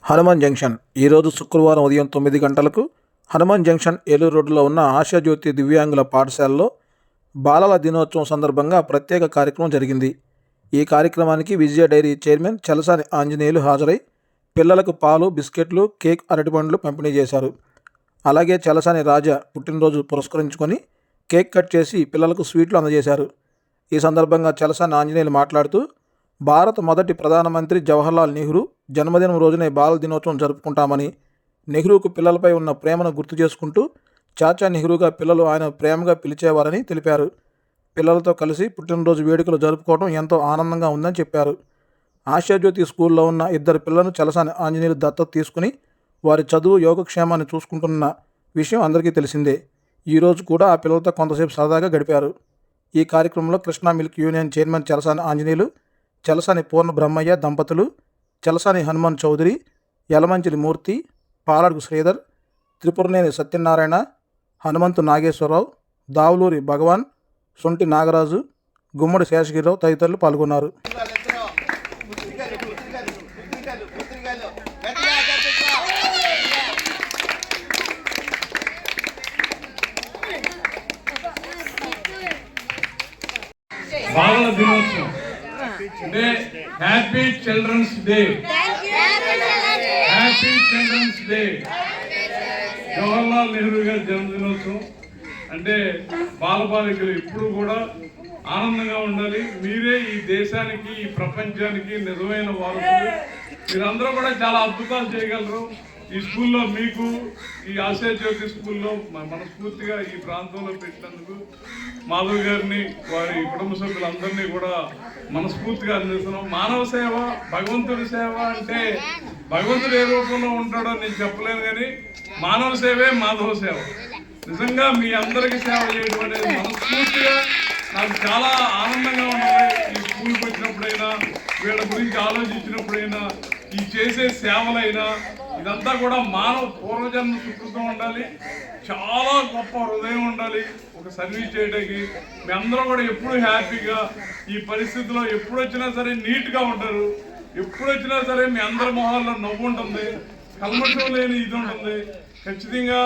Hanuman junction ఈరోజు శుక్రవారం ఉదయం 9 గంటలకు హనుమాన్ జంక్షన్ ఏలూరు రోడ్డులో ఉన్న ఆశాజ్యోతి దివ్యాంగుల పాఠశాలలో బాలల దినోత్సవం సందర్భంగా ప్రత్యేక కార్యక్రమం జరిగింది. ఈ కార్యక్రమానికి విజయ డైరీ చైర్మన్ చలసాని ఆంజనేయులు హాజరై పిల్లలకు పాలు, బిస్కెట్లు, కేక్, అరటిపండ్లు పంపిణీ చేశారు. అలాగే చలసాని రాజా పుట్టినరోజు పురస్కరించుకొని కేక్ కట్ చేసి పిల్లలకు స్వీట్లు అందజేశారు. ఈ సందర్భంగా చలసాని ఆంజనేయులు మాట్లాడుతూ, భారత మొదటి ప్రధానమంత్రి జవహర్లాల్ నెహ్రూ జన్మదినం రోజునే బాలల దినోత్సవం జరుపుకుంటామని, నెహ్రూకు పిల్లలపై ఉన్న ప్రేమను గుర్తు చేసుకుంటూ చాచా నెహ్రూగా పిల్లలు ఆయన ప్రేమగా పిలిచేవారని తెలిపారు. పిల్లలతో కలిసి పుట్టినరోజు వేడుకలు జరుపుకోవడం ఎంతో ఆనందంగా ఉందని చెప్పారు. ఆశాజ్యోతి స్కూల్లో ఉన్న 2 పిల్లలను చలసాని ఆంజనేయులు దత్తత తీసుకుని వారి చదువు, యోగక్షేమాన్ని చూసుకుంటున్న విషయం అందరికీ తెలిసిందే. ఈరోజు కూడా ఆ పిల్లలతో కొంతసేపు సరదాగా గడిపారు. ఈ కార్యక్రమంలో Krishna milk union chairman Chalasani Anjaneyulu, Chalasani Purna Brahmaiah దంపతులు, చలసాని హనుమాన్ చౌదరి, యలమంచిలి మూర్తి, పాలడుగు శ్రీధర్, త్రిపురనేని సత్యనారాయణ, హనుమంతు నాగేశ్వరరావు, దావులూరి భగవాన్, సొంటి నాగరాజు, గుమ్మడి శేషగిరిరావు తదితరులు పాల్గొన్నారు. బాలల దినోత్సవం అంటే happy children's day. Happy children's day. Jawaharlal Nehru గారి జన్మదినోత్సవం అంటే బాలబాలికలు ఇప్పుడు కూడా ఆనందంగా ఉండాలి. మీరే ఈ దేశానికి, ఈ ప్రపంచానికి నిజమైన వారసులు. మీరందరూ కూడా చాలా అద్భుతాలు చేయగలరు. ఈ స్కూల్లో మీకు, ఈ ఆశాజ్యోతి స్కూల్లో మనస్ఫూర్తిగా ఈ ప్రాంతంలో పెట్టినందుకు మాధవ్ గారిని, వారి కుటుంబ సభ్యులందరినీ కూడా మనస్ఫూర్తిగా అందిస్తున్నాం. మానవ సేవ, భగవంతుడి సేవ అంటే భగవంతుడు ఏ రూపంలో ఉంటాడో నేను చెప్పలేను, కానీ మానవ సేవే మాధవ సేవ. నిజంగా మీ అందరికీ సేవ చేయడం అనేది మనస్ఫూర్తిగా నాకు చాలా ఆనందంగా ఉంటుంది. ఈ స్కూల్కి వచ్చినప్పుడైనా, వీళ్ళ గురించి ఆలోచించినప్పుడైనా, ఈ చేసే సేవలైనా ఇదంతా కూడా మానవ పూర్వజన్మ సుకృతం ఉండాలి. చాలా గొప్ప హృదయం ఉండాలి ఒక సర్వీస్ చేయడానికి. మీ అందరూ కూడా ఎప్పుడు హ్యాపీగా, ఈ పరిస్థితిలో ఎప్పుడు వచ్చినా సరే నీట్గా ఉంటారు. ఎప్పుడు వచ్చినా సరే మీ అందరి మొహాల్లో నవ్వు ఉంటుంది, కల్మషం లేని ఇది ఉంటుంది. ఖచ్చితంగా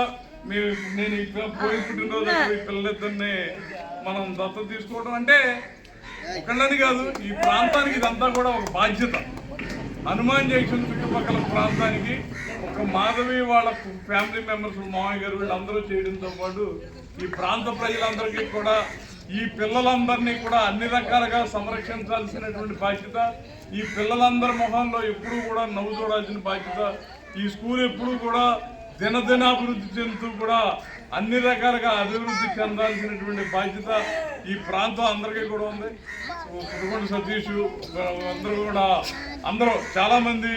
నేను పోయి పుట్టినరోజు ఈ పిల్లలిద్దరిని మనం దత్తత తీసుకోవడం అంటే ఒకళ్ళని కాదు, ఈ ప్రాంతానికి ఇదంతా కూడా ఒక బాధ్యత. హనుమాన్ జంక్షన్ చుట్టుపక్కల ప్రాంతానికి ఒక మాధవి వాళ్ళ ఫ్యామిలీ మెంబర్స్, మామయ్య గారు వీళ్ళందరూ చేయడంతో పాటు ఈ ప్రాంత ప్రజలందరికీ కూడా, ఈ పిల్లలందరినీ కూడా అన్ని రకాలుగా సంరక్షించాల్సినటువంటి బాధ్యత. ఈ పిల్లలందరి మొహంలో ఎప్పుడూ కూడా నవ్వు చూడాల్సిన బాధ్యత. ఈ స్కూల్ ఎప్పుడూ కూడా దినదినాభివృద్ధి చెందుతూ కూడా అన్ని రకాలుగా అభివృద్ధి చెందాల్సినటువంటి బాధ్యత ఈ ప్రాంతం అందరికీ కూడా ఉంది. పుట్టుకొండ సతీష్ అందరూ చాలామంది,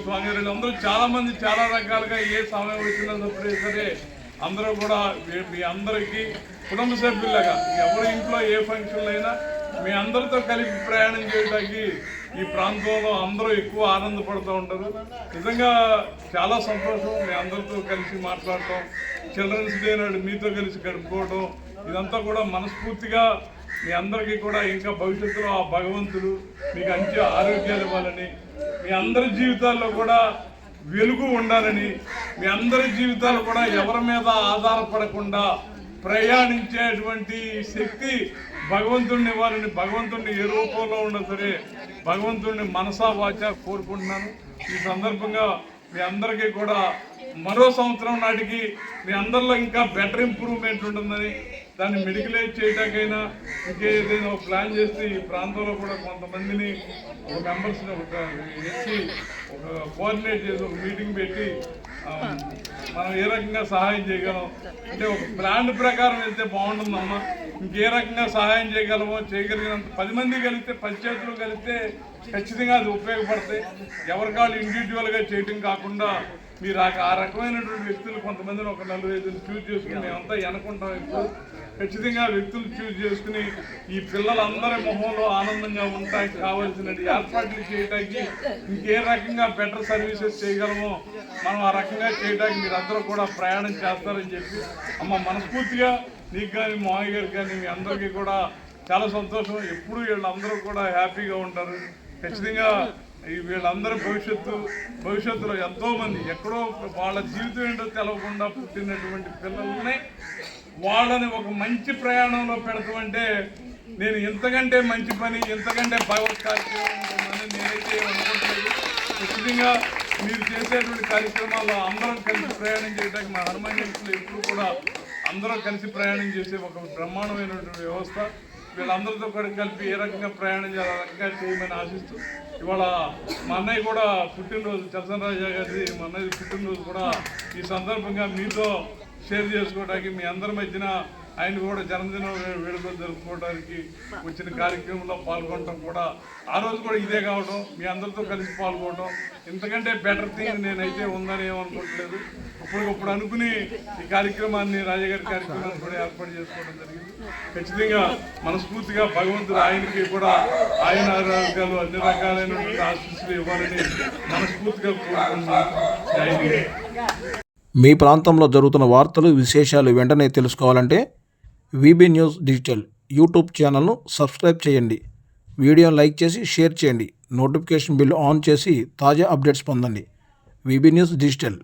స్వామిగారు అందరూ చాలామంది చాలా రకాలుగా ఏ సమయం వచ్చినప్పుడే సరే అందరూ కూడా మీ అందరికీ కుటుంబ సభ్యులాగా ఎవరి ఇంట్లో ఏ ఫంక్షన్లు అయినా మీ అందరితో కలిపి ప్రయాణం చేయడానికి ఈ ప్రాంతంలో అందరూ ఎక్కువ ఆనందపడుతూ ఉంటారు. నిజంగా చాలా సంతోషం మీ అందరితో కలిసి మాట్లాడటం, చిల్డ్రన్స్ డే నాడు మీతో కలిసి గడుపుకోవడం, ఇదంతా కూడా మనస్ఫూర్తిగా మీ అందరికీ కూడా ఇంకా భవిష్యత్తులో ఆ భగవంతుడు మీకు మంచి ఆరోగ్యాలు ఇవ్వాలని, మీ అందరి జీవితాల్లో కూడా వెలుగు ఉండాలని, మీ అందరి జీవితాలు కూడా ఎవరి మీద ఆధారపడకుండా ప్రయాణించేటువంటి శక్తి భగవంతుడిని ఇవ్వాలని, భగవంతుడిని ఏ రూపంలో ఉన్నా సరే భగవంతుడిని మనసా వాచా కోరుకుంటున్నాను. ఈ సందర్భంగా మీ అందరికీ కూడా మరో సంవత్సరం నాటికి మీ అందరిలో ఇంకా బెటర్ ఇంప్రూవ్మెంట్ ఉంటుందని, దాన్ని మెడికలైజ్ చేయడానికైనా ఇంకేదైనా ప్లాన్ చేస్తే ఈ ప్రాంతంలో కూడా కొంతమందిని, ఒక మెంబర్స్ని ఎత్తి ఒక కోఆర్డినేట్ చేసి ఒక మీటింగ్ పెట్టి మనం ఏ రకంగా సహాయం చేయగలం అంటే ఒక ప్లాన్ ప్రకారం వెళ్తే బాగుంటుందమ్మా. ఇంకే రకంగా సహాయం చేయగలమో చేయగలిగినంత 10 మంది కలిస్తే, 10 చేతులు కలిస్తే ఖచ్చితంగా అది ఉపయోగపడతాయి. ఎవరికాళ్ళు ఇండివిజువల్గా చేయటం కాకుండా మీరు ఆ రకమైనటువంటి వ్యక్తులు కొంతమందిని ఒక 4-5 చూజ్ చేసుకుని మేమంతా ఎనుకుంటాం. ఇప్పుడు ఖచ్చితంగా వ్యక్తులు చూజ్ చేసుకుని ఈ పిల్లలందరి మొహంలో ఆనందంగా ఉండటానికి కావాల్సిన ఏర్పాట్లు చేయడానికి ఇంకే రకంగా బెటర్ సర్వీసెస్ చేయగలమో మనం ఆ రకంగా చేయడానికి మీరందరూ కూడా ప్రయాణం చేస్తారని చెప్పి అమ్మ మనస్ఫూర్తిగా నీకు కానీ, మామయ్య గారికి కానీ, మీ అందరికీ కూడా చాలా సంతోషం. ఎప్పుడు వీళ్ళందరూ కూడా హ్యాపీగా ఉంటారు. ఖచ్చితంగా వీళ్ళందరూ భవిష్యత్తులో ఎంతోమంది ఎక్కడో వాళ్ళ జీవితం ఏంటో తెలవకుండా పుట్టినటువంటి పిల్లల్ని వాళ్ళని ఒక మంచి ప్రయాణంలో పెడతామంటే నేను ఇంతకంటే మంచి పని ఇంతకంటే భగవత్ కార్యక్రమం ఉంటుందని నేనైతే అనుకుంటలేదు. ఖచ్చితంగా మీరు చేసేటువంటి కార్యక్రమాల్లో అందరం కలిసి ప్రయాణం చేయడానికి మా హనుమాన్ జంక్షన్లో ఎప్పుడు కూడా అందరం కలిసి ప్రయాణం చేసే ఒక బ్రహ్మాండమైనటువంటి వ్యవస్థ. వీళ్ళందరితో కూడా కలిపి ఏ రకంగా ప్రయాణం చేయాలంగా చేయమని ఆశిస్తూ ఇవాళ మా అన్నయ్య కూడా పుట్టినరోజు చలసన్ రాజా గారి మా అన్నయ్య పుట్టినరోజు కూడా ఈ సందర్భంగా మీతో షేర్ చేసుకోవడానికి మీ అందరి మధ్యన ఆయన కూడా జన్మదిన వేడుకలు జరుపుకోవడానికి వచ్చిన కార్యక్రమంలో పాల్గొనడం కూడా ఆ రోజు కూడా ఇదే కావడం మీ అందరితో కలిసి పాల్గొనడం ఇంతకంటే బెటర్ థింగ్ నేనైతే ఉందని ఏమనుకోవట్లేదు. ఇప్పటికప్పుడు అనుకుని ఈ కార్యక్రమాన్ని రాజాగారి కార్యక్రమాన్ని కూడా ఏర్పాటు చేసుకోవడం జరిగింది. ఖచ్చితంగా మనస్ఫూర్తిగా భగవంతుడు ఆయనకి కూడా ఆయన ఆరోగ్యాలు అన్ని రకాలైనటువంటి ఆశీస్సులు ఇవ్వాలని మనస్ఫూర్తిగా కోరుకుంటున్నాను. మీ ప్రాంతంలో జరుగుతున్న వార్తలు విశేషాలు వెంటనే తెలుసుకోవాలంటే వీబీ న్యూస్ డిజిటల్ యూట్యూబ్ ఛానల్ను సబ్స్క్రైబ్ చేయండి. వీడియోను లైక్ చేసి షేర్ చేయండి. నోటిఫికేషన్ బిల్ ఆన్ చేసి తాజా అప్డేట్స్ పొందండి. VB news digital.